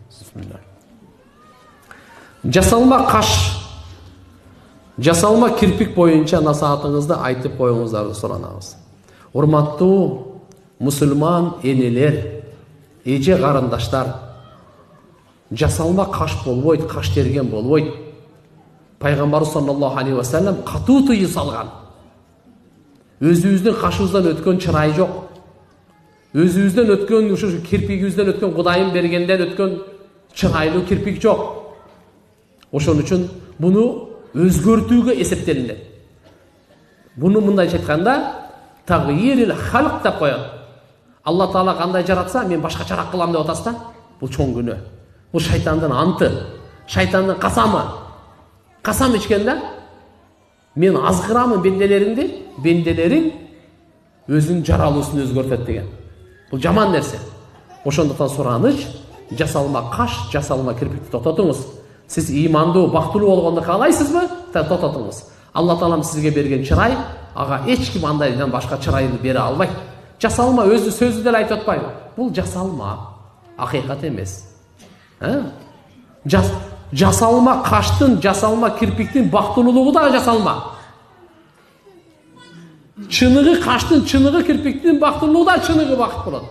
Bismillah. Жасалма каш, жасалма кирпик боюнча насаатыңызды айтып коюңуздарды суранабыз. Урматтуу мусулман энелер, эже карындаштар, жасалма каш болбойт, каш терген болбойт. Пайгамбар саллаллаху алейхи ва саллям катуу тыйым салган. Өзүбүздүн кашыбыздан өткөн чырай жок. Өзүбүздөн өткөн, ушу кирпигибизден өткөн, Кудайым бергенден өткөн чырайлуу кирпик жок. Ошон үчүн буну өзгөртүүгө эсептелинет. Буну мындайча айтканда тагйирил халк деп коет. Алла Таала кандай жаратса, мен башкачараак кылам деп атасыз да? Бул чоң күнөө. Бул шайтандын анты, шайтандын касамы. Касам ичкен да? Мен азгырамын бенделериңди, бенделериң өзүнүн жаралуусун өзгөртөт деген. Бул жаман нерсе. Ошондуктан сураныч, жасалма каш, жасалма кирпикти тототуңуз. Сиз имандуу, бактылуу болгонду каалайсызбы? Тототуңуз. Алла Таалам сизге берген чырай, ага эч ким андайдан башка чырайды бере албайт. Жасалма өзү сөзү деле айтып атпайбы? Бул жасалма, акыйкат эмес. Жасалма каштын, жасалма кирпиктин бактылуулугу да жасалма. Чыныгы каштын, чыныгы кирпиктин бактылуулугу да чыныгы бакыт болот.